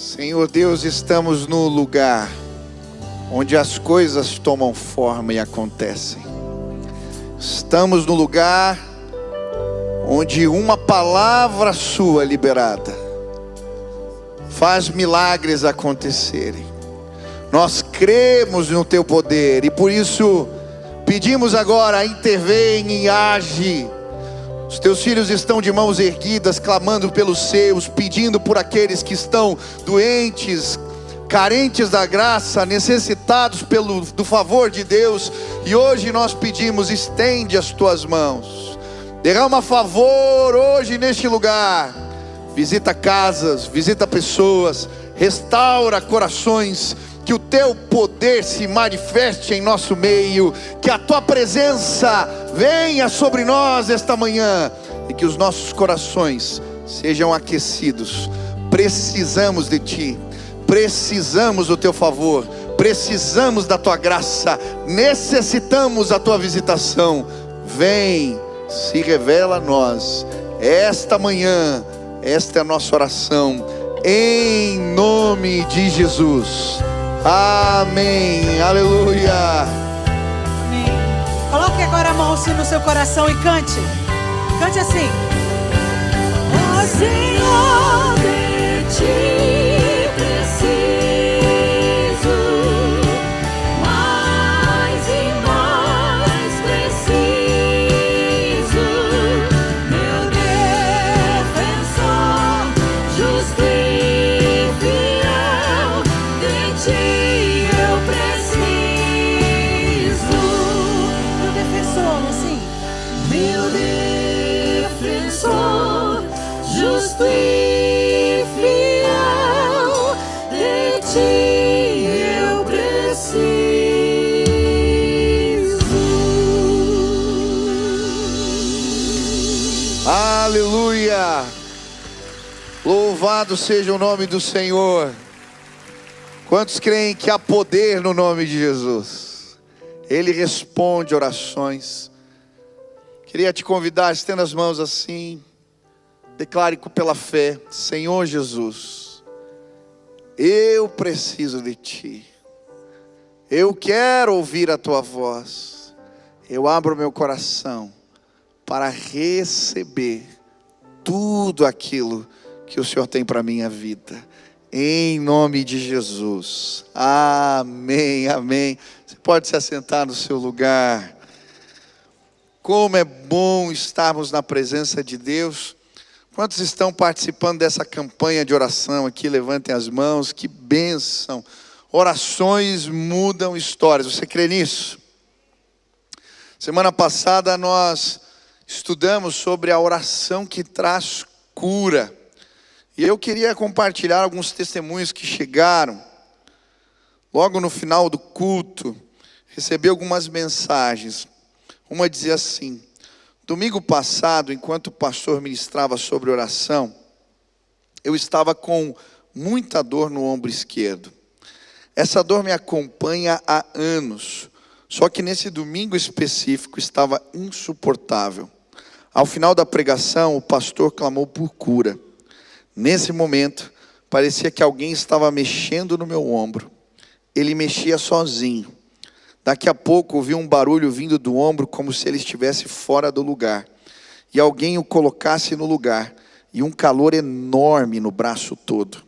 Senhor Deus, estamos no lugar onde as coisas tomam forma e acontecem. Estamos no lugar onde uma palavra sua liberada faz milagres acontecerem. Nós cremos no teu poder e por isso pedimos agora: intervém e age. Os teus filhos estão de mãos erguidas, clamando pelos seus, pedindo por aqueles que estão doentes, carentes da graça, necessitados do favor de Deus. E hoje nós pedimos: estende as tuas mãos, derrama favor hoje neste lugar. Visita casas, visita pessoas, restaura corações. Que o teu poder se manifeste em nosso meio, que a tua presença venha sobre nós esta manhã, e que os nossos corações sejam aquecidos. Precisamos de ti, precisamos do teu favor, precisamos da tua graça, necessitamos da tua visitação. Vem, se revela a nós esta manhã. Esta é a nossa oração, em nome de Jesus. Amém, aleluia. Amém. Coloque agora a mão assim no seu coração e cante. Cante assim: ó Senhor, de ti preciso, mais e mais preciso, meu defensor, justo e fiel, de ti. Justo e fiel, de ti eu preciso. Aleluia! Louvado seja o nome do Senhor. Quantos creem que há poder no nome de Jesus? Ele responde orações. Queria te convidar, estenda as mãos assim. Declare pela fé: Senhor Jesus, eu preciso de ti. Eu quero ouvir a tua voz. Eu abro meu coração para receber tudo aquilo que o Senhor tem para a minha vida. Em nome de Jesus. Amém, amém. Você pode se assentar no seu lugar. Como é bom estarmos na presença de Deus. Quantos estão participando dessa campanha de oração aqui? Levantem as mãos. Que bênção. Orações mudam histórias. Você crê nisso? Semana passada nós estudamos sobre a oração que traz cura. E eu queria compartilhar alguns testemunhos que chegaram. Logo no final do culto, recebi algumas mensagens. Uma dizia assim: domingo passado, enquanto o pastor ministrava sobre oração, eu estava com muita dor no ombro esquerdo. Essa dor me acompanha há anos, só que nesse domingo específico estava insuportável. Ao final da pregação, o pastor clamou por cura. Nesse momento, parecia que alguém estava mexendo no meu ombro. Ele mexia sozinho. Daqui a pouco ouvi um barulho vindo do ombro, como se ele estivesse fora do lugar, e alguém o colocasse no lugar, e um calor enorme no braço todo.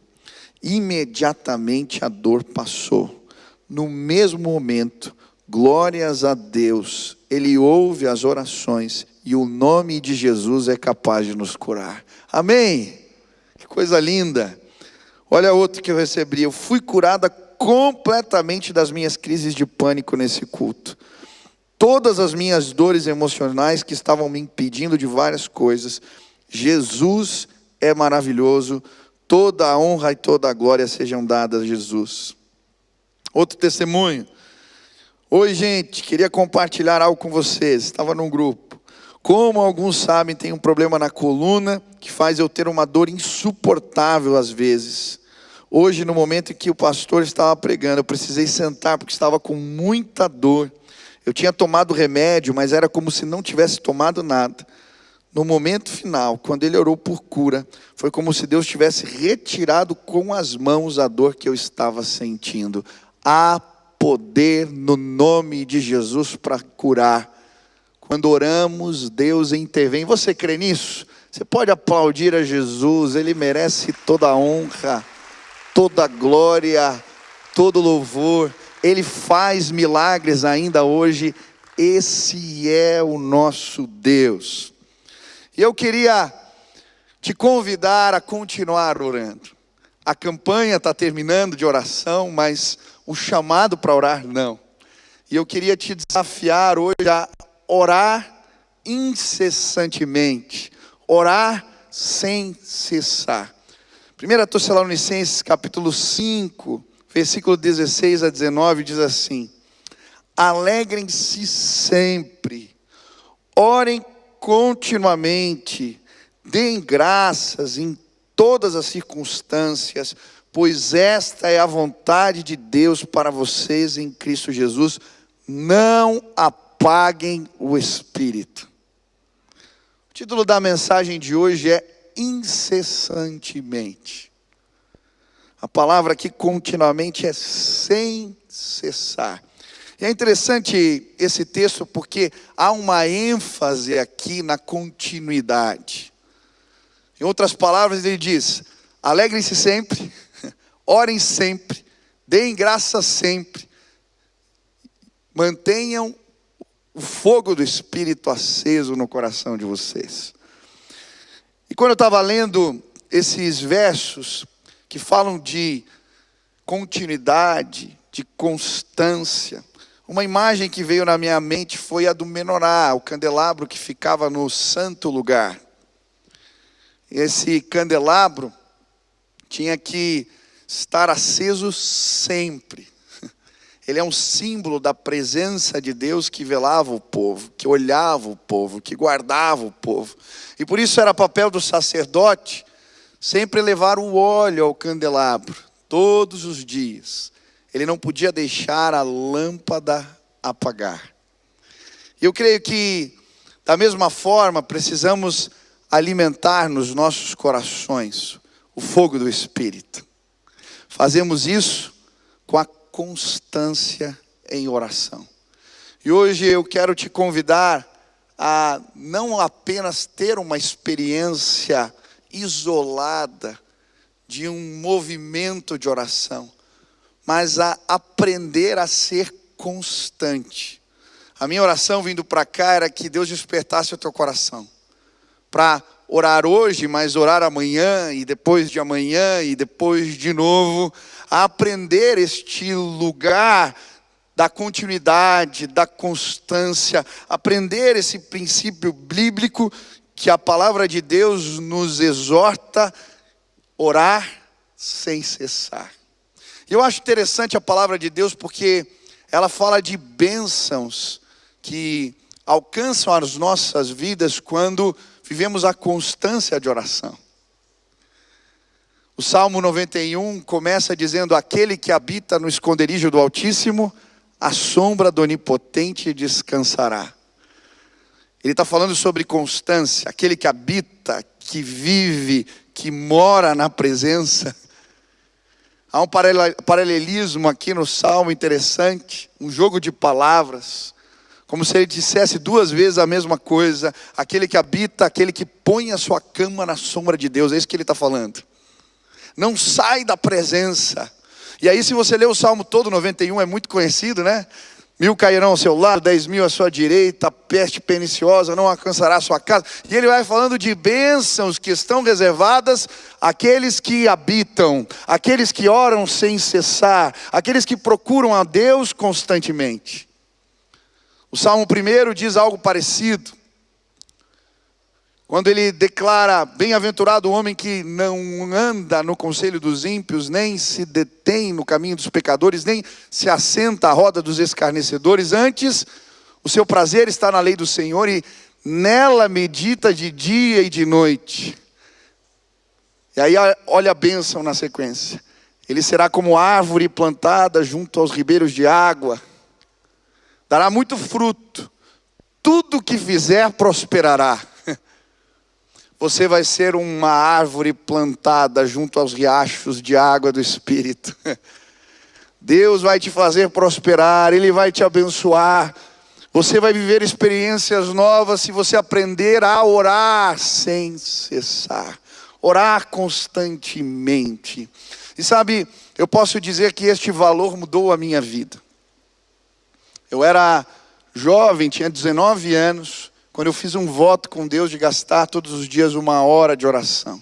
Imediatamente a dor passou. No mesmo momento, glórias a Deus, Ele ouve as orações, e o nome de Jesus é capaz de nos curar. Amém? Que coisa linda. Olha outro que eu recebi: eu fui curada completamente das minhas crises de pânico nesse culto. Todas as minhas dores emocionais que estavam me impedindo de várias coisas. Jesus é maravilhoso. Toda a honra e toda a glória sejam dadas a Jesus. Outro testemunho. Oi, gente, queria compartilhar algo com vocês. Estava num grupo. Como alguns sabem, tem um problema na coluna que faz eu ter uma dor insuportável às vezes. Hoje, no momento em que o pastor estava pregando, eu precisei sentar porque estava com muita dor. Eu tinha tomado remédio, mas era como se não tivesse tomado nada. no momento final, quando ele orou por cura, foi como se Deus tivesse retirado com as mãos a dor que eu estava sentindo. Há poder no nome de Jesus para curar. Quando oramos, Deus intervém. Você crê nisso? Você pode aplaudir a Jesus, Ele merece toda a honra, toda a glória, todo louvor. Ele faz milagres ainda hoje. Esse é o nosso Deus. E eu queria te convidar a continuar orando. A campanha está terminando de oração, mas o chamado para orar não. E eu queria te desafiar hoje a orar incessantemente, orar sem cessar. 1 Tessalonicenses capítulo 5, versículo 16 a 19 diz assim: alegrem-se sempre, orem continuamente, deem graças em todas as circunstâncias, pois esta é a vontade de Deus para vocês em Cristo Jesus. Não apaguem o Espírito. O título da mensagem de hoje é incessantemente. A palavra aqui continuamente é sem cessar. E é interessante esse texto porque há uma ênfase aqui na continuidade. Em outras palavras, ele diz: alegrem-se sempre, orem sempre, deem graças sempre, mantenham o fogo do Espírito aceso no coração de vocês. E quando eu estava lendo esses versos que falam de continuidade, de constância, uma imagem que veio na minha mente foi a do menorá, o candelabro que ficava no santo lugar. Esse candelabro tinha que estar aceso sempre. Ele é um símbolo da presença de Deus que velava o povo, que olhava o povo, que guardava o povo. E por isso era papel do sacerdote sempre levar o óleo ao candelabro, todos os dias. Ele não podia deixar a lâmpada apagar. E eu creio que, da mesma forma, precisamos alimentar nos nossos corações o fogo do Espírito. Fazemos isso com a constância em oração. E hoje eu quero te convidar a não apenas ter uma experiência isolada de um movimento de oração, mas a aprender a ser constante. A minha oração vindo para cá era que Deus despertasse o teu coração para orar hoje, mas orar amanhã e depois de amanhã e depois de novo, a aprender este lugar da continuidade, da constância, aprender esse princípio bíblico que a palavra de Deus nos exorta: orar sem cessar. Eu acho interessante a palavra de Deus porque ela fala de bênçãos que alcançam as nossas vidas quando vivemos a constância de oração. O Salmo 91 começa dizendo: aquele que habita no esconderijo do Altíssimo, à sombra do Onipotente descansará. Ele está falando sobre constância, aquele que habita, que vive, que mora na presença. Há um paralelismo aqui no Salmo interessante, um jogo de palavras, como se ele dissesse duas vezes a mesma coisa: aquele que habita, aquele que põe a sua cama na sombra de Deus. É isso que ele está falando. Não sai da presença. E aí, se você ler o Salmo todo, 91, é muito conhecido, né? 1000 cairão ao seu lado, 10.000 à sua direita, a peste perniciosa não alcançará a sua casa. E ele vai falando de bênçãos que estão reservadas àqueles que habitam, àqueles que oram sem cessar, àqueles que procuram a Deus constantemente. O Salmo 1 diz algo parecido. Quando ele declara: bem-aventurado o homem que não anda no conselho dos ímpios, nem se detém no caminho dos pecadores, nem se assenta à roda dos escarnecedores. Antes, o seu prazer está na lei do Senhor e nela medita de dia e de noite. E aí olha a bênção na sequência: ele será como árvore plantada junto aos ribeiros de água, dará muito fruto, tudo que fizer prosperará. você vai ser uma árvore plantada junto aos riachos de água do Espírito. Deus vai te fazer prosperar, Ele vai te abençoar. Você vai viver experiências novas se você aprender a orar sem cessar. Orar constantemente. E sabe, eu posso dizer que este valor mudou a minha vida. Eu era jovem, tinha 19 anos, quando eu fiz um voto com Deus de gastar todos os dias 1 hora de oração.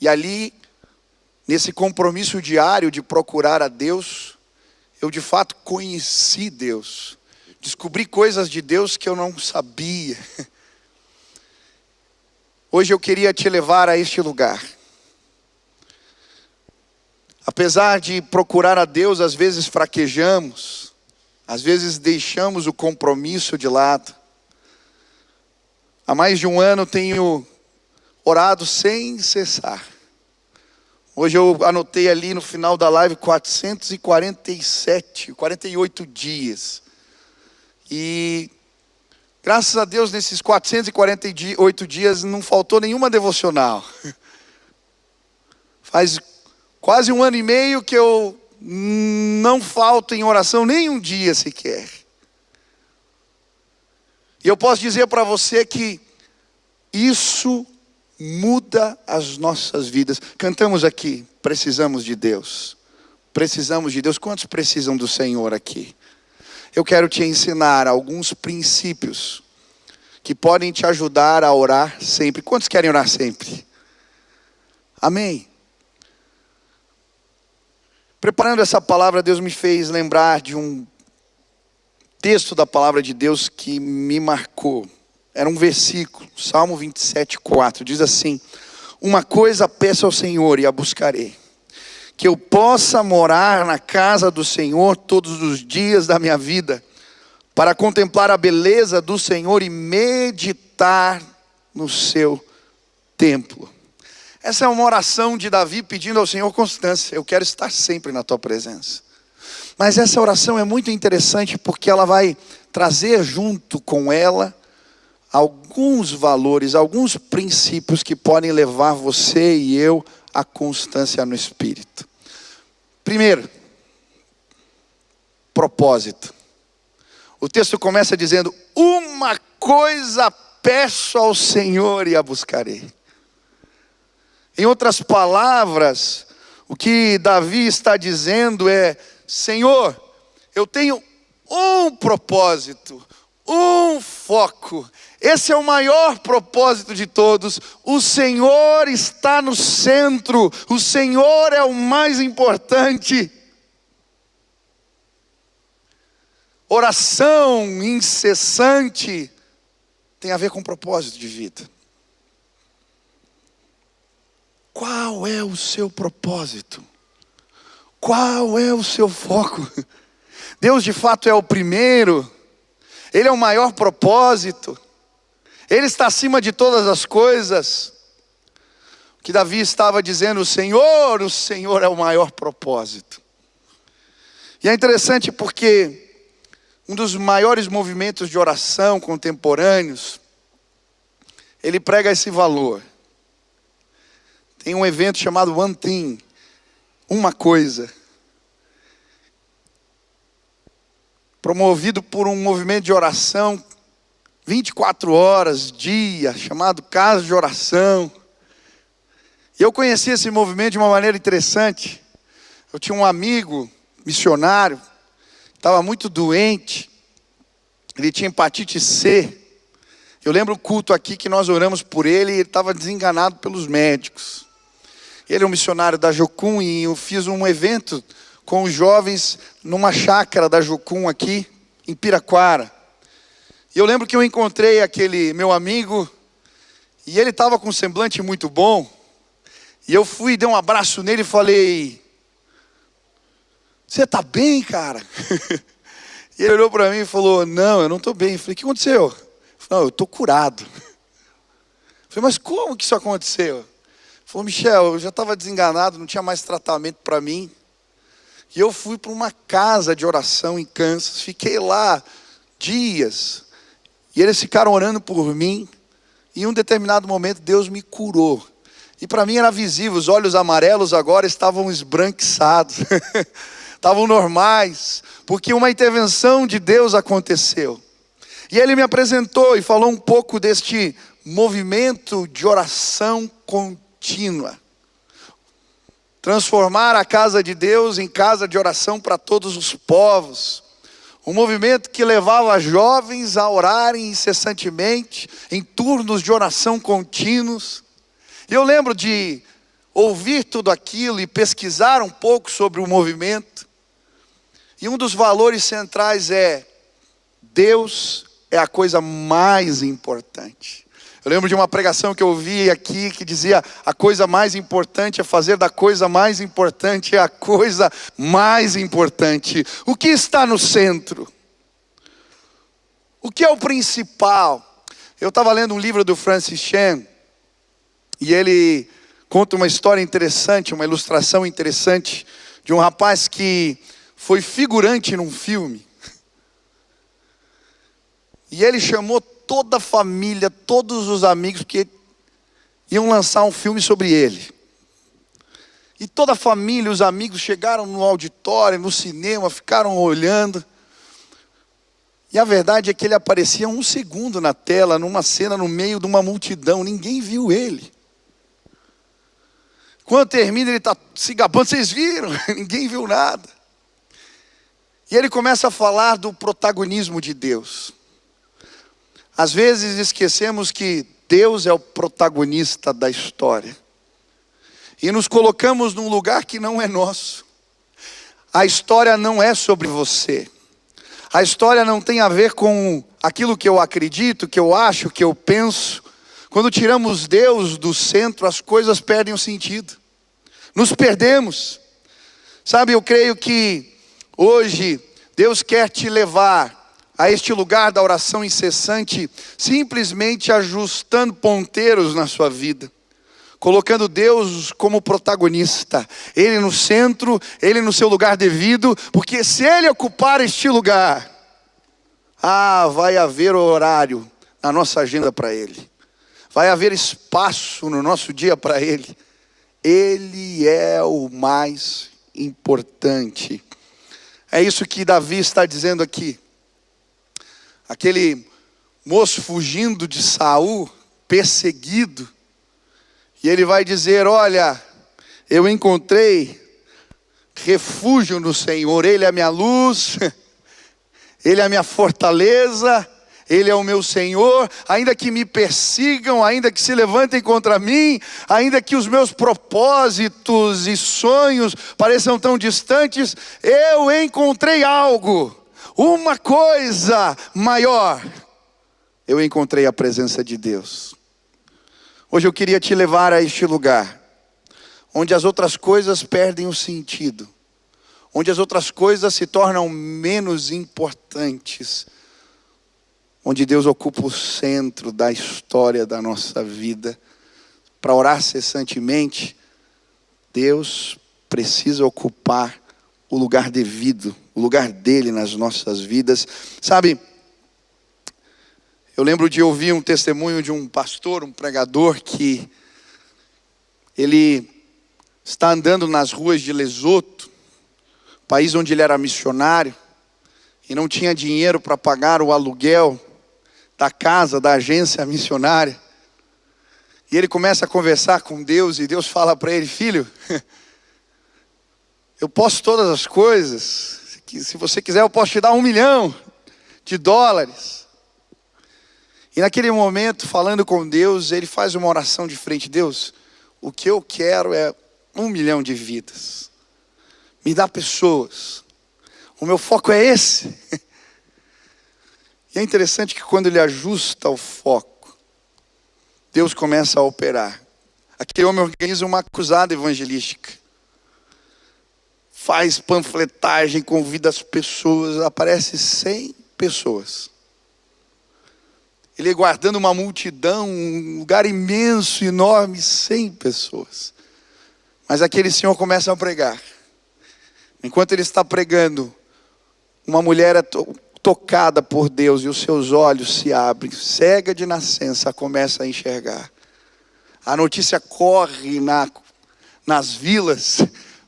E ali, nesse compromisso diário de procurar a Deus, eu de fato conheci Deus. Descobri coisas de Deus que eu não sabia. Hoje eu queria te levar a este lugar. Apesar de procurar a Deus, às vezes fraquejamos, às vezes deixamos o compromisso de lado. Há mais de 1 ano tenho orado sem cessar. Hoje eu anotei ali no final da live 48 dias. E graças a Deus nesses 448 dias não faltou nenhuma devocional. Faz quase 1 ano e meio que eu não falto em oração nem um dia sequer. E eu posso dizer para você que isso muda as nossas vidas. Cantamos aqui, precisamos de Deus. Precisamos de Deus. Quantos precisam do Senhor aqui? Eu quero te ensinar alguns princípios que podem te ajudar a orar sempre. Quantos querem orar sempre? Amém. Preparando essa palavra, Deus me fez lembrar de um texto da palavra de Deus que me marcou. Era um versículo, Salmo 27:4, diz assim: uma coisa peço ao Senhor e a buscarei, que eu possa morar na casa do Senhor todos os dias da minha vida, para contemplar a beleza do Senhor e meditar no seu templo. Essa é uma oração de Davi pedindo ao Senhor constância. Eu quero estar sempre na tua presença. Mas essa oração é muito interessante porque ela vai trazer junto com ela alguns valores, alguns princípios que podem levar você e eu à constância no Espírito. Primeiro, propósito. O texto começa dizendo: uma coisa peço ao Senhor e a buscarei. Em outras palavras, o que Davi está dizendo é: Senhor, eu tenho um propósito, um foco. Esse é o maior propósito de todos. O Senhor está no centro. O Senhor é o mais importante. Oração incessante tem a ver com propósito de vida. Qual é o seu propósito? Qual é o seu foco? Deus de fato é o primeiro. Ele é o maior propósito. Ele está acima de todas as coisas. O que Davi estava dizendo: o Senhor é o maior propósito. E é interessante porque um dos maiores movimentos de oração contemporâneos, ele prega esse valor. Tem um evento chamado One Thing, uma coisa, promovido por um movimento de oração 24 horas, dia, chamado Casa de Oração. E eu conheci esse movimento de uma maneira interessante. Eu tinha um amigo missionário, estava muito doente, ele tinha hepatite C. Eu lembro o culto aqui que nós oramos por ele e ele estava desenganado pelos médicos. Ele é um missionário da Jocum e eu fiz um evento com os jovens numa chácara da Jocum aqui em Piraquara. E eu lembro que eu encontrei aquele meu amigo e ele estava com um semblante muito bom. E eu fui, dei um abraço nele e falei: você está bem, cara? E ele olhou para mim e falou: não, eu não estou bem. Eu falei: o que aconteceu? Ele falou: não, eu estou curado. Eu falei: mas como que isso aconteceu? Ele falou: Michel, eu já estava desenganado, não tinha mais tratamento para mim. E eu fui para uma casa de oração em Kansas, fiquei lá dias. E eles ficaram orando por mim. em um determinado momento Deus me curou. E para mim era visível, os olhos amarelos agora estavam esbranquiçados. Estavam normais, porque uma intervenção de Deus aconteceu. E Ele me apresentou e falou um pouco deste movimento de oração contínua. Transformar a casa de Deus em casa de oração para todos os povos. Um movimento que levava jovens a orarem incessantemente, em turnos de oração contínuos. E eu lembro de ouvir tudo aquilo e pesquisar um pouco sobre o movimento. E um dos valores centrais é: Deus é a coisa mais importante. Eu lembro de uma pregação que eu ouvi aqui que dizia: a coisa mais importante é fazer da coisa mais importante a coisa mais importante. O que está no centro? O que é o principal? Eu estava lendo um livro do Francis Chan e ele conta uma história interessante, uma ilustração interessante de um rapaz que foi figurante num filme. E ele chamou toda a família, todos os amigos, que iam lançar um filme sobre ele. E toda a família, os amigos chegaram no auditório, no cinema, ficaram olhando. E a verdade é que ele aparecia 1 segundo na tela, numa cena no meio de uma multidão. Ninguém viu ele. Quando termina, ele está se gabando: vocês viram? Ninguém viu nada. E ele começa a falar do protagonismo de Deus. Às vezes esquecemos que Deus é o protagonista da história. E nos colocamos num lugar que não é nosso. A história não é sobre você. A história não tem a ver com aquilo que eu acredito, que eu acho, que eu penso. Quando tiramos Deus do centro, as coisas perdem o sentido. Nos perdemos. Sabe, eu creio que hoje Deus quer te levar a este lugar da oração incessante, simplesmente ajustando ponteiros na sua vida, colocando Deus como protagonista, Ele no centro, Ele no seu lugar devido, porque se Ele ocupar este lugar, vai haver horário na nossa agenda para Ele, vai haver espaço no nosso dia para Ele. Ele é o mais importante. É isso que Davi está dizendo aqui. Aquele moço fugindo de Saul, perseguido, e ele vai dizer: olha, eu encontrei refúgio no Senhor, Ele é a minha luz, Ele é a minha fortaleza, Ele é o meu Senhor. Ainda que me persigam, ainda que se levantem contra mim, ainda que os meus propósitos e sonhos pareçam tão distantes, eu encontrei algo, uma coisa maior. Eu encontrei a presença de Deus. Hoje eu queria te levar a este lugar, onde as outras coisas perdem o sentido, onde as outras coisas se tornam menos importantes, onde Deus ocupa o centro da história da nossa vida. Para orar cessantemente, Deus precisa ocupar o lugar devido, o lugar dele nas nossas vidas. Sabe, eu lembro de ouvir um testemunho de um pastor, um pregador, que ele está andando nas ruas de Lesoto, país onde ele era missionário, e não tinha dinheiro para pagar o aluguel da casa, da agência missionária. E ele começa a conversar com Deus, e Deus fala para ele: filho, eu posso todas as coisas, se você quiser eu posso te dar $1 milhão. E naquele momento, falando com Deus, ele faz uma oração de frente: Deus, o que eu quero é 1 milhão de vidas, me dá pessoas, o meu foco é esse. E é interessante que quando ele ajusta o foco, Deus começa a operar. Aquele homem organiza uma cruzada evangelística, faz panfletagem, convida as pessoas, aparece 100 pessoas. Ele guardando uma multidão, um lugar imenso, enorme, 100 pessoas. Mas aquele senhor começa a pregar. Enquanto ele está pregando, uma mulher tocada por Deus e os seus olhos se abrem, cega de nascença, começa a enxergar. A notícia corre nas vilas.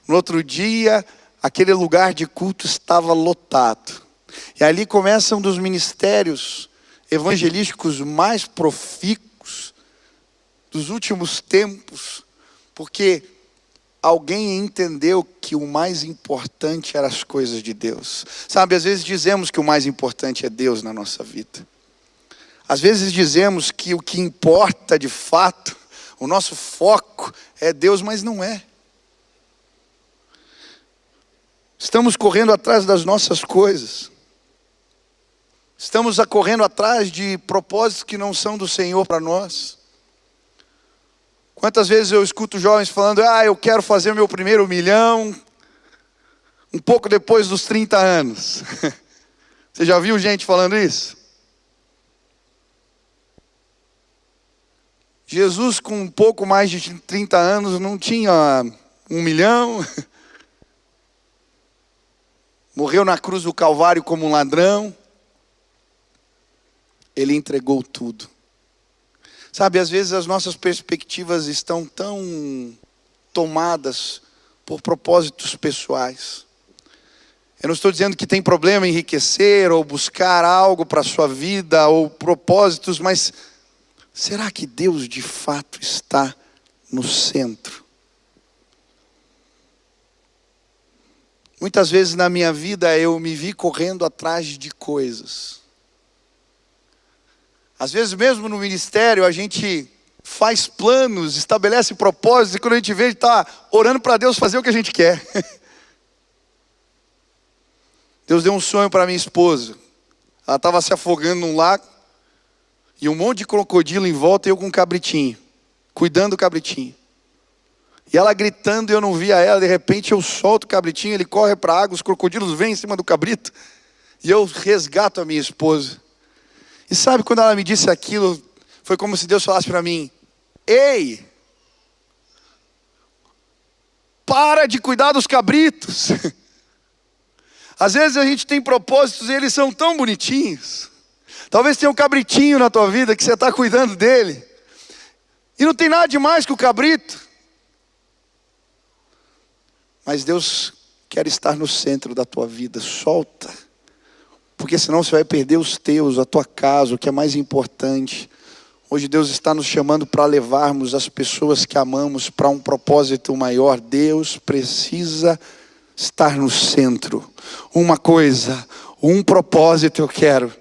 No outro dia, aquele lugar de culto estava lotado. E ali começa um dos ministérios evangelísticos mais profícuos dos últimos tempos, porque alguém entendeu que o mais importante eram as coisas de Deus. Sabe, às vezes dizemos que o mais importante é Deus na nossa vida. Às vezes dizemos que o que importa de fato, o nosso foco é Deus, mas não é. Estamos correndo atrás das nossas coisas. Estamos correndo atrás de propósitos que não são do Senhor para nós. Quantas vezes eu escuto jovens falando, eu quero fazer o meu primeiro 1 milhão, um pouco depois dos 30 anos. Você já viu gente falando isso? Jesus, com um pouco mais de 30 anos, não tinha 1 milhão. Morreu na cruz do Calvário como um ladrão. Ele entregou tudo. Sabe, às vezes as nossas perspectivas estão tão tomadas por propósitos pessoais. Eu não estou dizendo que tem problema em enriquecer ou buscar algo para a sua vida ou propósitos, mas será que Deus de fato está no centro? Muitas vezes na minha vida eu me vi correndo atrás de coisas. Às vezes mesmo no ministério a gente faz planos, estabelece propósitos, e quando a gente vê, a gente está orando para Deus fazer o que a gente quer. Deus deu um sonho para minha esposa. Ela estava se afogando num lago, e um monte de crocodilo em volta, e eu com um cabritinho, cuidando do cabritinho. E ela gritando, e eu não via ela, de repente eu solto o cabritinho, ele corre para a água, os crocodilos vêm em cima do cabrito, e eu resgato a minha esposa. E sabe, quando ela me disse aquilo, foi como se Deus falasse para mim, ei, para de cuidar dos cabritos. Às vezes a gente tem propósitos e eles são tão bonitinhos. Talvez tenha um cabritinho na tua vida que você está cuidando dele. E não tem nada demais com o cabrito. Mas Deus quer estar no centro da tua vida, solta. Porque senão você vai perder os teus, a tua casa, o que é mais importante. Hoje Deus está nos chamando para levarmos as pessoas que amamos para um propósito maior. Deus precisa estar no centro. Uma coisa, um propósito eu quero.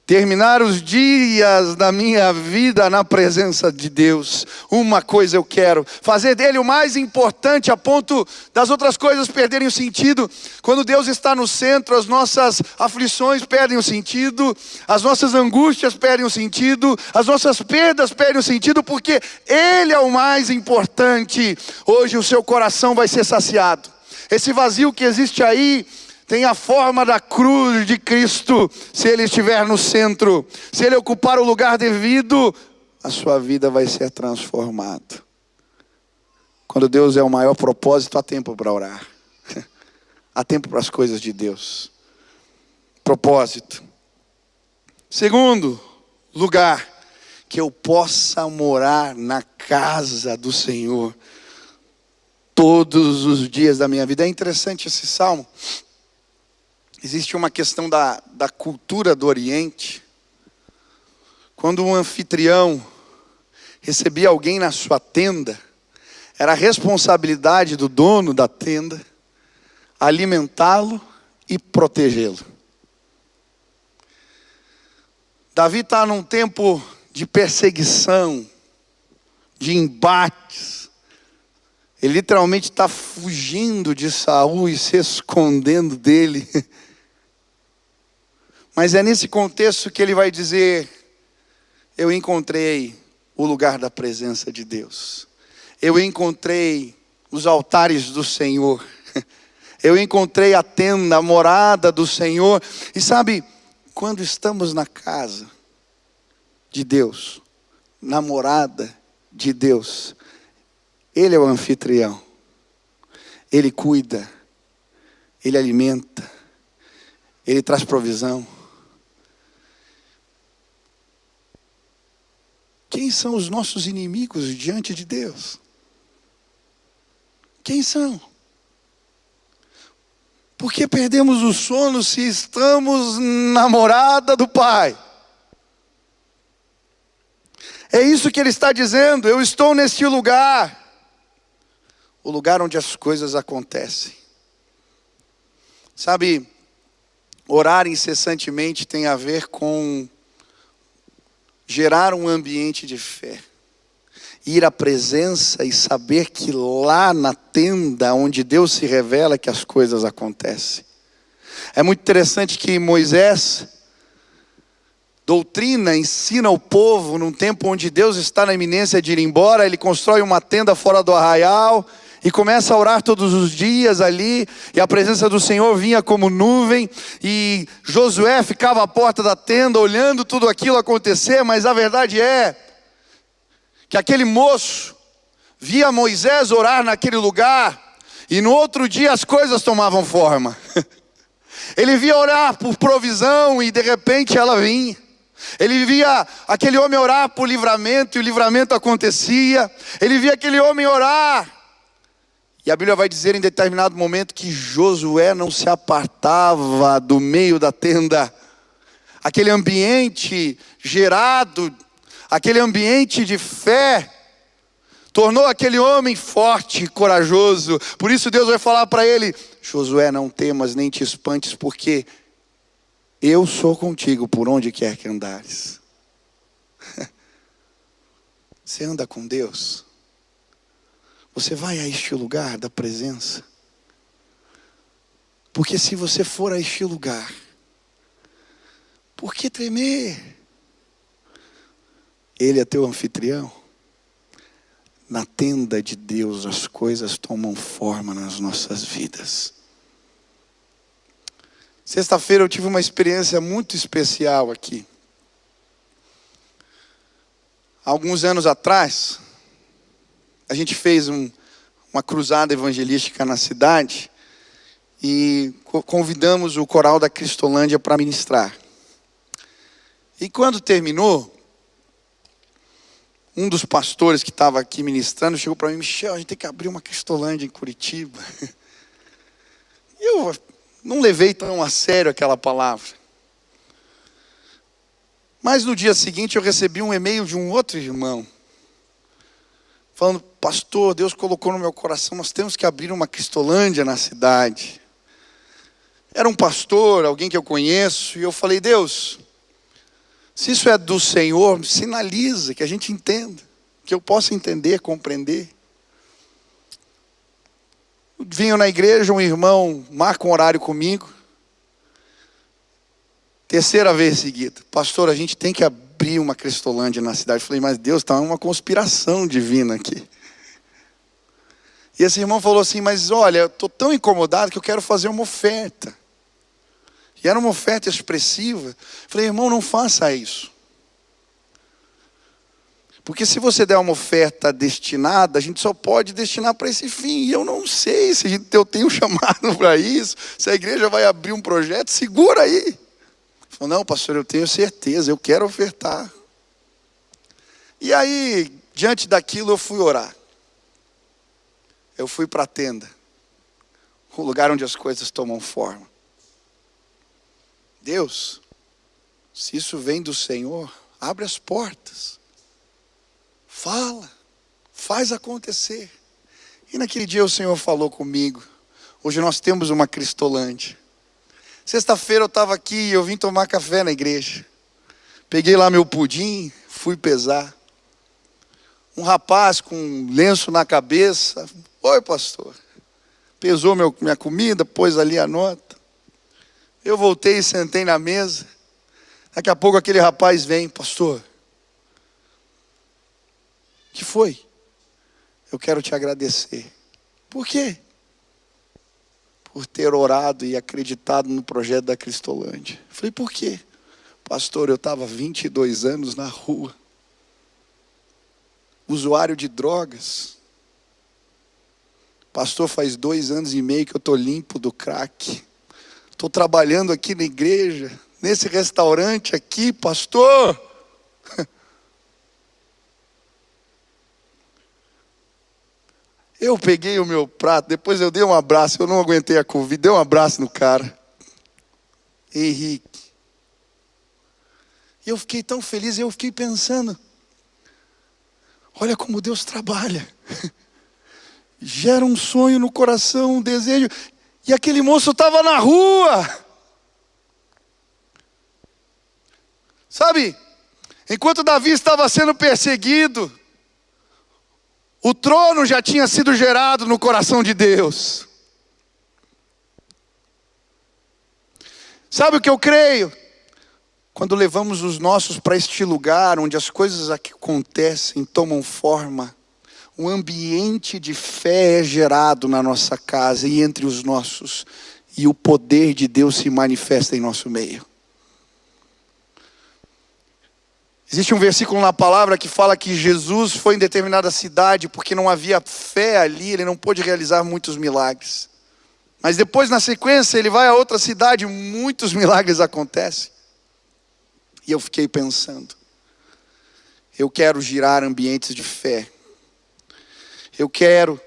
Terminar os dias da minha vida na presença de Deus. Uma coisa eu quero, fazer dele o mais importante a ponto das outras coisas perderem o sentido. Quando Deus está no centro, as nossas aflições perdem o sentido, as nossas angústias perdem o sentido, as nossas perdas perdem o sentido, porque Ele é o mais importante. Hoje o seu coração vai ser saciado. Esse vazio que existe aí tem a forma da cruz de Cristo. Se Ele estiver no centro, se Ele ocupar o lugar devido, a sua vida vai ser transformada. Quando Deus é o maior propósito, há tempo para orar. Há tempo para as coisas de Deus. Propósito. Segundo lugar, que eu possa morar na casa do Senhor todos os dias da minha vida. É interessante esse salmo. Existe uma questão da cultura do Oriente. Quando um anfitrião recebia alguém na sua tenda, era a responsabilidade do dono da tenda alimentá-lo e protegê-lo. Davi está num tempo de perseguição, de embates. Ele literalmente está fugindo de Saul e se escondendo dele. Mas é nesse contexto que ele vai dizer, eu encontrei o lugar da presença de Deus. Eu encontrei os altares do Senhor. Eu encontrei a tenda, a morada do Senhor. E sabe, quando estamos na casa de Deus, na morada de Deus, Ele é o anfitrião. Ele cuida, Ele alimenta, Ele traz provisão. Quem são os nossos inimigos diante de Deus? Quem são? Por que perdemos o sono se estamos na morada do Pai? É isso que ele está dizendo. Eu estou neste lugar. O lugar onde as coisas acontecem. Sabe, orar incessantemente tem a ver com gerar um ambiente de fé. Ir à presença e saber que lá na tenda onde Deus se revela que as coisas acontecem. É muito interessante que Moisés doutrina, ensina o povo num tempo onde Deus está na iminência de ir embora. Ele constrói uma tenda fora do arraial e começa a orar todos os dias ali, e a presença do Senhor vinha como nuvem, e Josué ficava à porta da tenda olhando tudo aquilo acontecer. Mas a verdade é que aquele moço via Moisés orar naquele lugar, e no outro dia as coisas tomavam forma. Ele via orar por provisão e de repente ela vinha. Ele via aquele homem orar por livramento e o livramento acontecia. Ele via aquele homem orar. E a Bíblia vai dizer em determinado momento que Josué não se apartava do meio da tenda. Aquele ambiente gerado, aquele ambiente de fé, tornou aquele homem forte e corajoso. Por isso Deus vai falar para ele: Josué, não temas nem te espantes, porque eu sou contigo por onde quer que andares. Você anda com Deus? Você vai a este lugar da presença? Porque se você for a este lugar, por que tremer? Ele é teu anfitrião. Na tenda de Deus as coisas tomam forma nas nossas vidas. Sexta-feira eu tive uma experiência muito especial aqui. Há alguns anos atrás, a gente fez uma cruzada evangelística na cidade e convidamos o coral da Cristolândia para ministrar. E quando terminou, um dos pastores que estava aqui ministrando chegou para mim: Michel, a gente tem que abrir uma Cristolândia em Curitiba. E eu não levei tão a sério aquela palavra. Mas no dia seguinte eu recebi um e-mail de um outro irmão, falando: pastor, Deus colocou no meu coração, nós temos que abrir uma Cristolândia na cidade. Era um pastor, alguém que eu conheço, e eu falei: Deus, se isso é do Senhor, sinaliza, que a gente entenda, que eu possa entender, compreender. Vinha na igreja, um irmão marca um horário comigo, terceira vez seguida: pastor, a gente tem que abrir uma Cristolândia na cidade. Eu falei: mas Deus, está uma conspiração divina aqui. E esse irmão falou assim: mas olha, eu estou tão incomodado que eu quero fazer uma oferta. E era uma oferta expressiva. Eu falei: irmão, não faça isso. Porque se você der uma oferta destinada, a gente só pode destinar para esse fim. E eu não sei se eu tenho chamado para isso, se a igreja vai abrir um projeto, segura aí. Ele falou: não, pastor, eu tenho certeza, eu quero ofertar. E aí, diante daquilo, eu fui orar. Eu fui para a tenda, o lugar onde as coisas tomam forma. Deus, se isso vem do Senhor, abre as portas. Fala, faz acontecer. E naquele dia o Senhor falou comigo: hoje nós temos uma Cristolândia. Sexta-feira eu estava aqui e eu vim tomar café na igreja. Peguei lá meu pudim, fui pesar. Um rapaz com um lenço na cabeça: oi, pastor. Pesou minha comida, pôs ali a nota. Eu voltei e sentei na mesa. Daqui a pouco aquele rapaz vem: pastor, o que foi? Eu quero te agradecer. Por quê? Por ter orado e acreditado no projeto da Cristolândia. Eu falei: por quê? Pastor, eu estava 22 anos na rua, usuário de drogas. Pastor, faz 2 anos e meio que eu estou limpo do crack. Estou trabalhando aqui na igreja, nesse restaurante aqui, pastor. Eu peguei o meu prato, depois eu dei um abraço, eu não aguentei a Covid, dei um abraço no cara. Henrique. E eu fiquei tão feliz, eu fiquei pensando, olha como Deus trabalha. Gera um sonho no coração, um desejo. E aquele moço estava na rua. Sabe, enquanto Davi estava sendo perseguido, o trono já tinha sido gerado no coração de Deus. Sabe o que eu creio? Quando levamos os nossos para este lugar, onde as coisas aqui acontecem, tomam forma, um ambiente de fé é gerado na nossa casa e entre os nossos, e o poder de Deus se manifesta em nosso meio. Existe um versículo na palavra que fala que Jesus foi em determinada cidade porque não havia fé ali, ele não pôde realizar muitos milagres. Mas depois, na sequência, ele vai a outra cidade, muitos milagres acontecem. E eu fiquei pensando, eu quero girar ambientes de fé. Eu quero,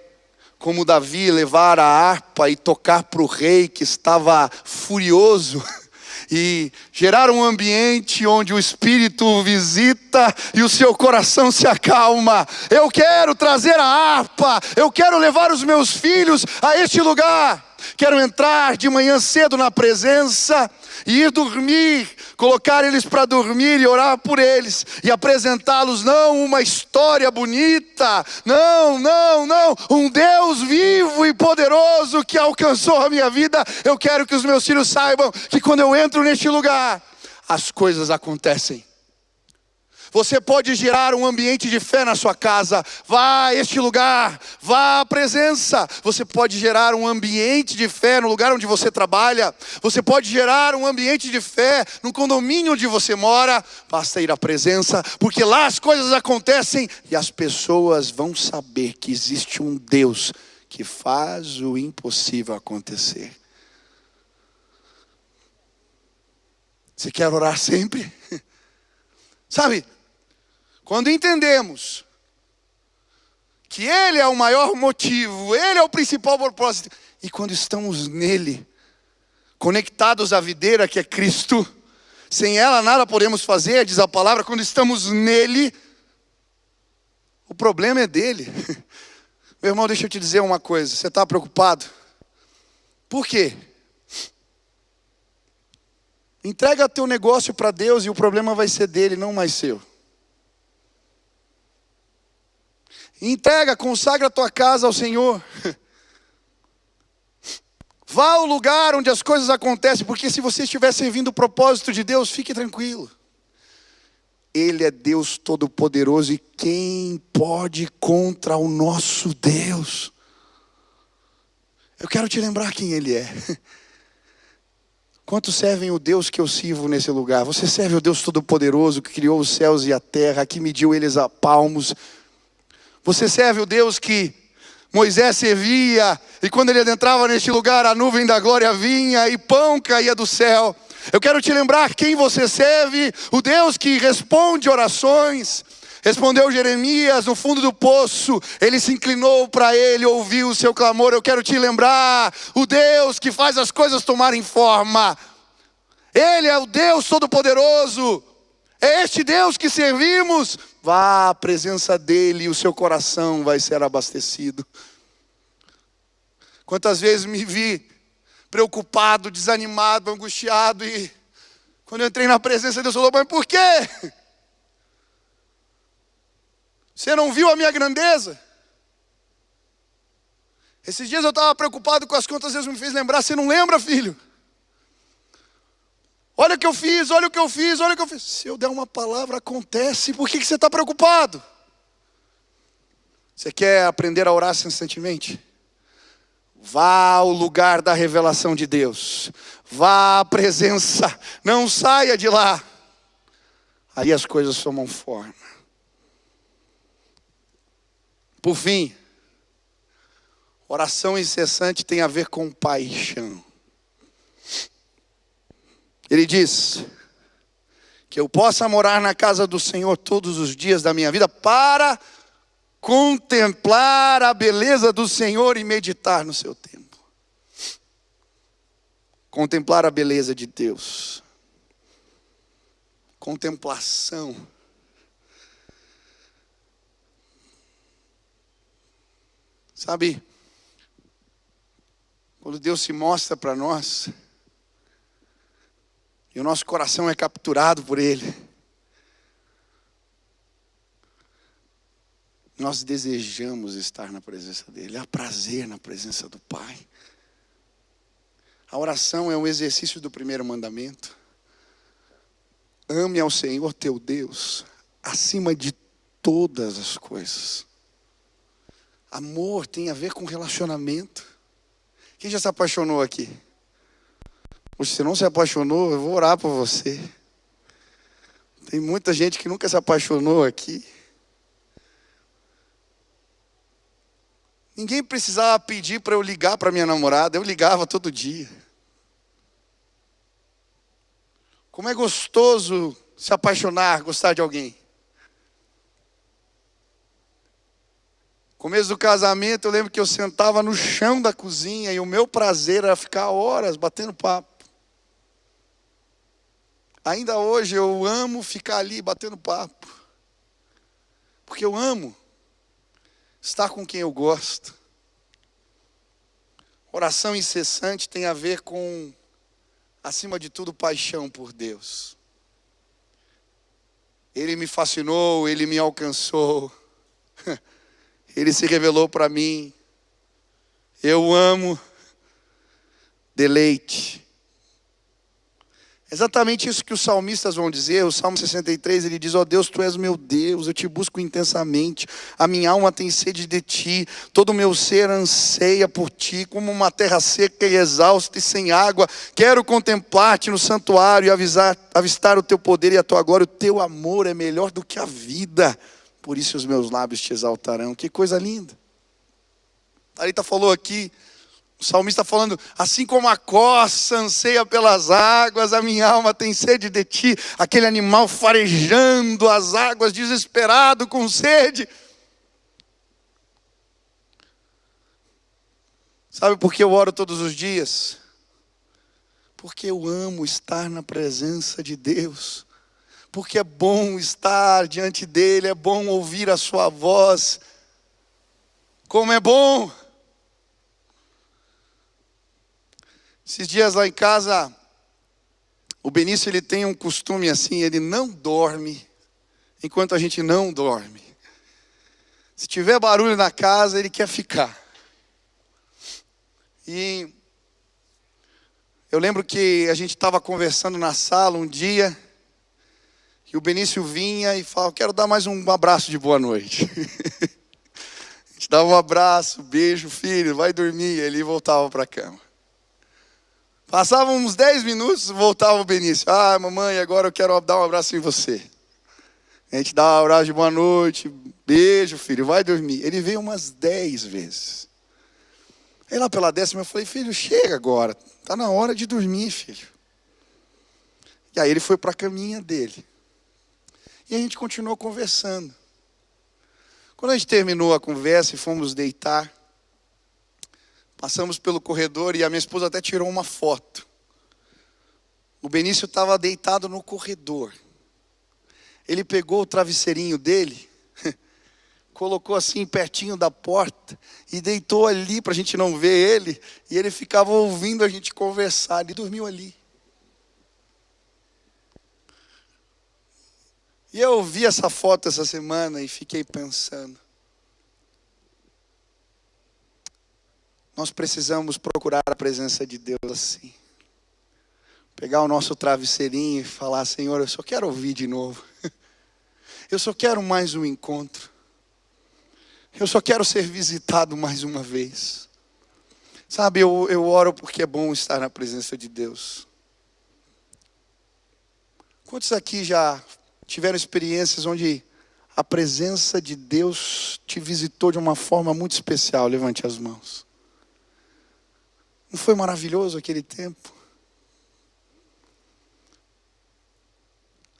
como Davi, levar a harpa e tocar para o rei que estava furioso. E gerar um ambiente onde o Espírito visita e o seu coração se acalma. Eu quero trazer a harpa, eu quero levar os meus filhos a este lugar. Quero entrar de manhã cedo na presença e ir dormir, colocar eles para dormir e orar por eles. E apresentá-los não uma história bonita, não, um Deus vivo e poderoso que alcançou a minha vida. Eu quero que os meus filhos saibam que quando eu entro neste lugar, as coisas acontecem. Você pode gerar um ambiente de fé na sua casa. Vá a este lugar, vá à presença. Você pode gerar um ambiente de fé no lugar onde você trabalha. Você pode gerar um ambiente de fé no condomínio onde você mora. Basta ir à presença, porque lá as coisas acontecem e as pessoas vão saber que existe um Deus que faz o impossível acontecer. Você quer orar sempre? Sabe? Quando entendemos que Ele é o maior motivo, Ele é o principal propósito, e quando estamos nele, conectados à videira que é Cristo, sem ela nada podemos fazer, diz a palavra. Quando estamos nele, o problema é dele. Meu irmão, deixa eu te dizer uma coisa, você está preocupado? Por quê? Entrega teu negócio para Deus e o problema vai ser dele, não mais seu. Entrega, consagra a tua casa ao Senhor. Vá ao lugar onde as coisas acontecem, porque se você estiver servindo o propósito de Deus, fique tranquilo. Ele é Deus Todo-Poderoso e quem pode contra o nosso Deus? Eu quero te lembrar quem Ele é. Quantos servem o Deus que eu sirvo nesse lugar? Você serve o Deus Todo-Poderoso que criou os céus e a terra, que mediu eles a palmos. Você serve o Deus que Moisés servia, e quando ele adentrava neste lugar, a nuvem da glória vinha e pão caía do céu. Eu quero te lembrar quem você serve, o Deus que responde orações. Respondeu Jeremias no fundo do poço, ele se inclinou para ele, ouviu o seu clamor. Eu quero te lembrar, o Deus que faz as coisas tomarem forma. Ele é o Deus Todo-Poderoso, é este Deus que servimos. Vá à presença dele e o seu coração vai ser abastecido. Quantas vezes me vi preocupado, desanimado, angustiado, e quando eu entrei na presença de Deus, falou: mas por quê? Você não viu a minha grandeza? Esses dias eu estava preocupado com as contas, Deus me fez lembrar. Você não lembra, filho? Olha o que eu fiz, olha o que eu fiz, olha o que eu fiz. Se eu der uma palavra, acontece. Por que você está preocupado? Você quer aprender a orar constantemente? Vá ao lugar da revelação de Deus. Vá à presença. Não saia de lá. Aí as coisas tomam forma. Por fim, oração incessante tem a ver com paixão. Ele diz que eu possa morar na casa do Senhor todos os dias da minha vida para contemplar a beleza do Senhor e meditar no seu templo. Contemplar a beleza de Deus. Contemplação. Sabe, quando Deus se mostra para nós, e o nosso coração é capturado por Ele, nós desejamos estar na presença dEle. Há prazer na presença do Pai. A oração é um exercício do primeiro mandamento. Ame ao Senhor teu Deus acima de todas as coisas. Amor tem a ver com relacionamento. Quem já se apaixonou aqui? Se não se apaixonou, eu vou orar por você. Tem muita gente que nunca se apaixonou aqui. Ninguém precisava pedir para eu ligar para minha namorada. Eu ligava todo dia. Como é gostoso se apaixonar, gostar de alguém. Começo do casamento, eu lembro que eu sentava no chão da cozinha e o meu prazer era ficar horas batendo papo. Ainda hoje eu amo ficar ali batendo papo. Porque eu amo estar com quem eu gosto. Oração incessante tem a ver com, acima de tudo, paixão por Deus. Ele me fascinou, Ele me alcançou. Ele se revelou para mim. Eu amo deleite. Exatamente isso que os salmistas vão dizer. O Salmo 63, ele diz: ó Deus, Tu és meu Deus, eu Te busco intensamente. A minha alma tem sede de Ti, todo o meu ser anseia por Ti, como uma terra seca e exausta e sem água. Quero contemplar-Te no santuário e avistar o Teu poder e a Tua glória. O Teu amor é melhor do que a vida, por isso os meus lábios Te exaltarão. Que coisa linda. A Rita falou aqui, o salmista falando: assim como a corça anseia pelas águas, a minha alma tem sede de Ti. Aquele animal farejando as águas, desesperado com sede. Sabe por que eu oro todos os dias? Porque eu amo estar na presença de Deus. Porque é bom estar diante dEle, é bom ouvir a sua voz. Como é bom! Esses dias lá em casa, o Benício, ele tem um costume assim, ele não dorme enquanto a gente não dorme. Se tiver barulho na casa, ele quer ficar. E eu lembro que a gente estava conversando na sala um dia, e o Benício vinha e falava: quero dar mais um abraço de boa noite. A gente dava um abraço, beijo, filho, vai dormir. Ele voltava para a cama. Passavam uns 10 minutos, voltava o Benício: ah, mamãe, agora eu quero dar um abraço em você. A gente dá um abraço de boa noite, beijo, filho, vai dormir. Ele veio umas 10 vezes. Aí lá pela 10ª eu falei: filho, chega agora, está na hora de dormir, filho. E aí ele foi para a caminha dele. E a gente continuou conversando. Quando a gente terminou a conversa e fomos deitar, passamos pelo corredor e a minha esposa até tirou uma foto. O Benício estava deitado no corredor. Ele pegou o travesseirinho dele, colocou assim pertinho da porta e deitou ali para a gente não ver ele. E ele ficava ouvindo a gente conversar. Ele dormiu ali. E eu vi essa foto essa semana e fiquei pensando: nós precisamos procurar a presença de Deus assim. Pegar o nosso travesseirinho e falar: Senhor, eu só quero ouvir de novo. Eu só quero mais um encontro. Eu só quero ser visitado mais uma vez. Sabe, eu oro porque é bom estar na presença de Deus. Quantos aqui já tiveram experiências onde a presença de Deus te visitou de uma forma muito especial? Levante as mãos. Não foi maravilhoso aquele tempo?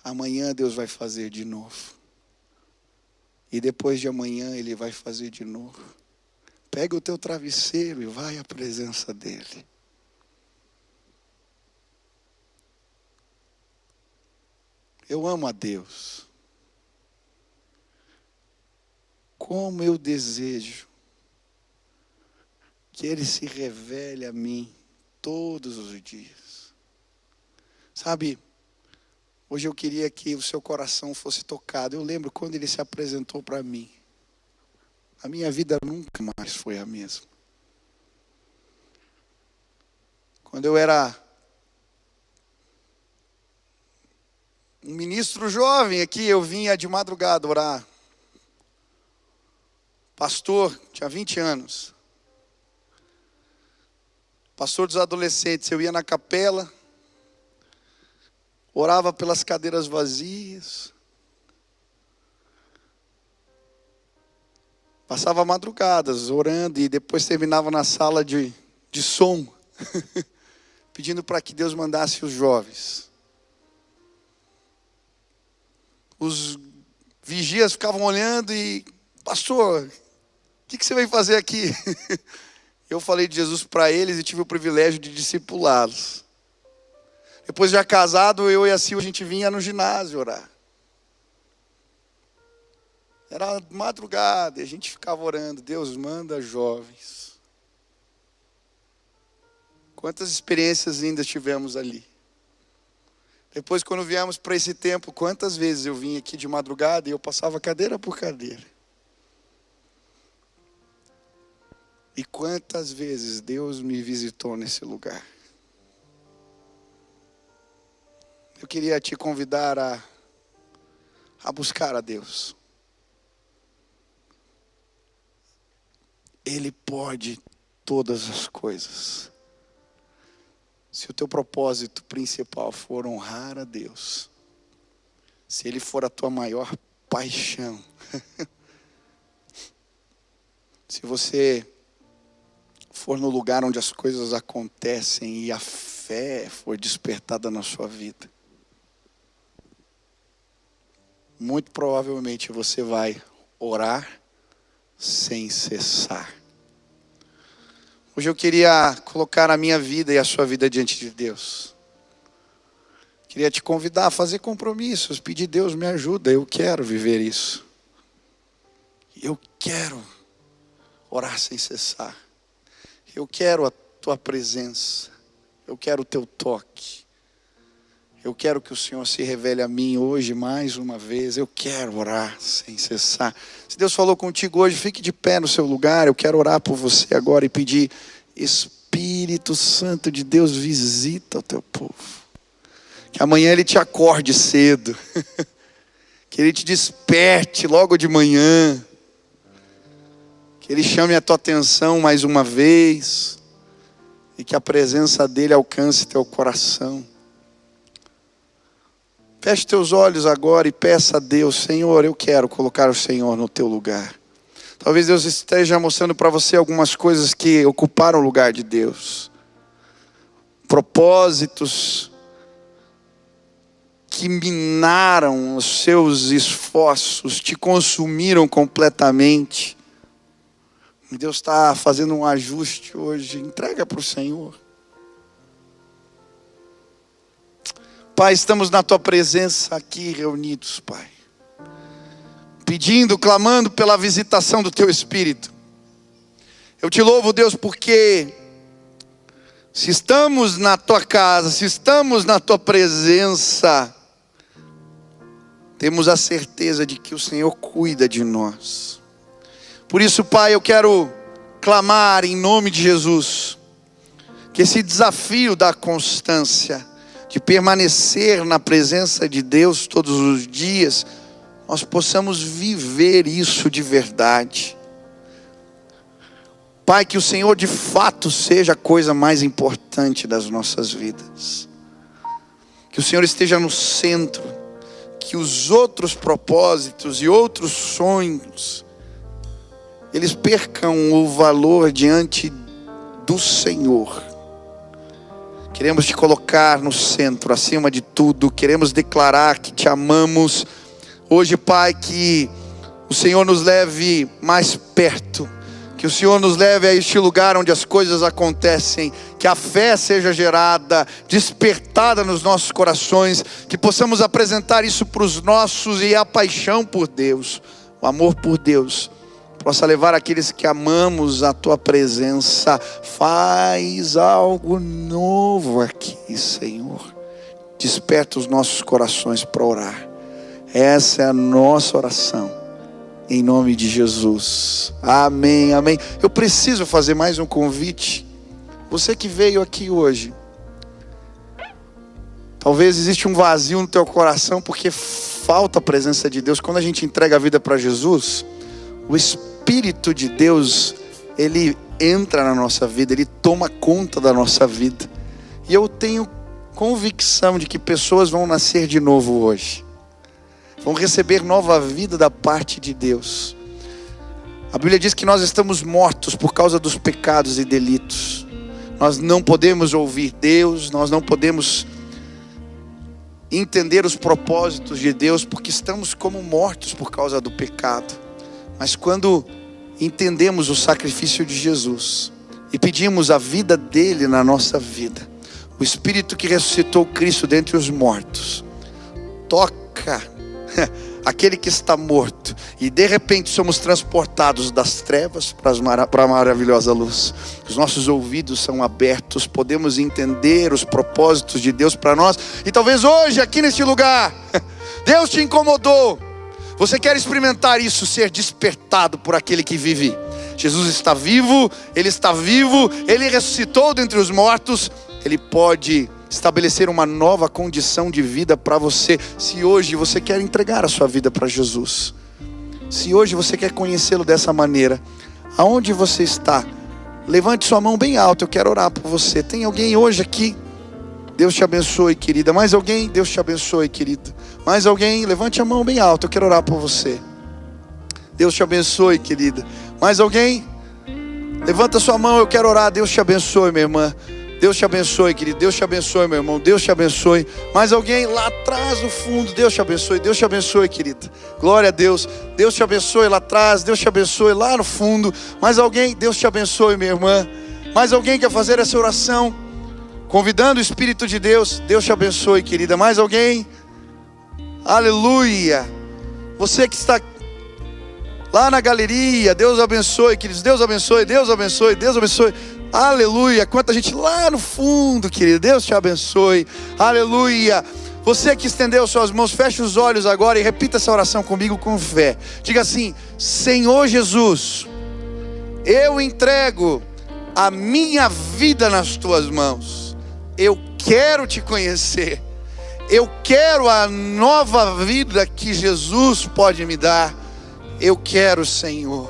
Amanhã Deus vai fazer de novo. E depois de amanhã Ele vai fazer de novo. Pega o teu travesseiro e vai à presença dEle. Eu amo a Deus. Como eu desejo que Ele se revele a mim todos os dias. Sabe, hoje eu queria que o seu coração fosse tocado. Eu lembro quando Ele se apresentou para mim. A minha vida nunca mais foi a mesma. Quando eu era um ministro jovem aqui, eu vinha de madrugada orar. Pastor, tinha 20 anos. Pastor dos adolescentes, eu ia na capela, orava pelas cadeiras vazias. Passava madrugadas orando e depois terminava na sala de som, pedindo para que Deus mandasse os jovens. Os vigias ficavam olhando e, pastor, o que você veio fazer aqui? Eu falei de Jesus para eles e tive o privilégio de discipulá-los. Depois já casado, eu e a Silvia, a gente vinha no ginásio orar. Era madrugada e a gente ficava orando. Deus manda jovens. Quantas experiências lindas tivemos ali. Depois, quando viemos para esse tempo, quantas vezes eu vim aqui de madrugada e eu passava cadeira por cadeira. E quantas vezes Deus me visitou nesse lugar. Eu queria te convidar a buscar a Deus. Ele pode todas as coisas. Se o teu propósito principal for honrar a Deus, se Ele for a tua maior paixão, se você for no lugar onde as coisas acontecem e a fé for despertada na sua vida, muito provavelmente você vai orar sem cessar. Hoje eu queria colocar a minha vida e a sua vida diante de Deus. Queria te convidar a fazer compromissos, pedir: Deus, me ajuda, eu quero viver isso. Eu quero orar sem cessar. Eu quero a tua presença. Eu quero o teu toque. Eu quero que o Senhor se revele a mim hoje mais uma vez. Eu quero orar sem cessar. Se Deus falou contigo hoje, fique de pé no seu lugar. Eu quero orar por você agora e pedir: Espírito Santo de Deus, visita o teu povo. Que amanhã Ele te acorde cedo. Que Ele te desperte logo de manhã. Que Ele chame a tua atenção mais uma vez. E que a presença dEle alcance teu coração. Feche teus olhos agora e peça a Deus: Senhor, eu quero colocar o Senhor no teu lugar. Talvez Deus esteja mostrando para você algumas coisas que ocuparam o lugar de Deus. Propósitos que minaram os seus esforços, te consumiram completamente. E Deus está fazendo um ajuste hoje. Entrega para o Senhor. Pai, estamos na Tua presença aqui reunidos, Pai. Pedindo, clamando pela visitação do Teu Espírito. Eu te louvo, Deus, porque se estamos na Tua casa, se estamos na Tua presença, temos a certeza de que o Senhor cuida de nós. Por isso, Pai, eu quero clamar em nome de Jesus, que esse desafio da constância, de permanecer na presença de Deus todos os dias, nós possamos viver isso de verdade. Pai, que o Senhor de fato seja a coisa mais importante das nossas vidas. Que o Senhor esteja no centro. Que os outros propósitos e outros sonhos, eles percam o valor diante do Senhor. Queremos te colocar no centro, acima de tudo. Queremos declarar que te amamos. Hoje, Pai, que o Senhor nos leve mais perto. Que o Senhor nos leve a este lugar onde as coisas acontecem. Que a fé seja gerada, despertada nos nossos corações. Que possamos apresentar isso para os nossos e a paixão por Deus, o amor por Deus, possa levar aqueles que amamos a tua presença. Faz algo novo aqui, Senhor. Desperta os nossos corações para orar. Essa é a nossa oração, em nome de Jesus. Amém, amém. Eu preciso fazer mais um convite. Você que veio aqui hoje, talvez existe um vazio no teu coração porque falta a presença de Deus. Quando a gente entrega a vida para Jesus, o Espírito de Deus, Ele entra na nossa vida, Ele toma conta da nossa vida. E eu tenho convicção de que pessoas vão nascer de novo hoje. Vão receber nova vida da parte de Deus. A Bíblia diz que nós estamos mortos por causa dos pecados e delitos. Nós não podemos ouvir Deus, nós não podemos entender os propósitos de Deus, porque estamos como mortos por causa do pecado. Mas quando entendemos o sacrifício de Jesus e pedimos a vida dele na nossa vida, o Espírito que ressuscitou Cristo dentre os mortos toca aquele que está morto, e de repente somos transportados das trevas para a maravilhosa luz. Os nossos ouvidos são abertos, podemos entender os propósitos de Deus para nós. E talvez hoje aqui neste lugar Deus te incomodou. Você quer experimentar isso, ser despertado por aquele que vive. Jesus está vivo, Ele está vivo, Ele ressuscitou dentre os mortos. Ele pode estabelecer uma nova condição de vida para você. Se hoje você quer entregar a sua vida para Jesus, se hoje você quer conhecê-lo dessa maneira, aonde você está, levante sua mão bem alta, eu quero orar por você. Tem alguém hoje aqui? Deus te abençoe, querida. Mais alguém? Deus te abençoe, querido. Mais alguém? Levante a mão bem alta, eu quero orar por você. Deus te abençoe, querida. Mais alguém? Levanta sua mão, eu quero orar. Deus te abençoe, minha irmã. Deus te abençoe, querido. Deus te abençoe, meu irmão. Deus te abençoe. Mais alguém lá atrás no fundo? Deus te abençoe. Deus te abençoe, querido. Glória a Deus. Deus te abençoe lá atrás. Deus te abençoe lá no fundo. Mais alguém? Deus te abençoe, minha irmã. Mais alguém quer fazer essa oração, convidando o Espírito de Deus? Deus te abençoe, querida. Mais alguém? Aleluia. Você que está lá na galeria, Deus abençoe, queridos. Deus abençoe, Deus abençoe, Deus abençoe. Aleluia. Quanta gente lá no fundo, querido. Deus te abençoe. Aleluia. Você que estendeu suas mãos, feche os olhos agora e repita essa oração comigo com fé. Diga assim: Senhor Jesus, eu entrego a minha vida nas tuas mãos. Eu quero te conhecer. Eu quero a nova vida que Jesus pode me dar. Eu quero, Senhor.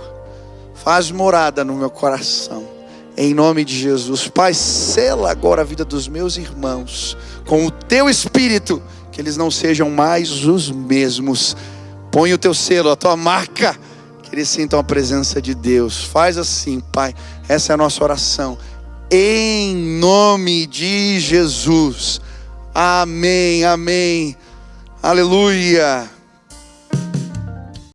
Faz morada no meu coração. Em nome de Jesus. Pai, sela agora a vida dos meus irmãos com o teu Espírito, que eles não sejam mais os mesmos. Põe o teu selo, a tua marca, que eles sintam a presença de Deus. Faz assim, Pai. Essa é a nossa oração. Em nome de Jesus. Amém, amém. Aleluia.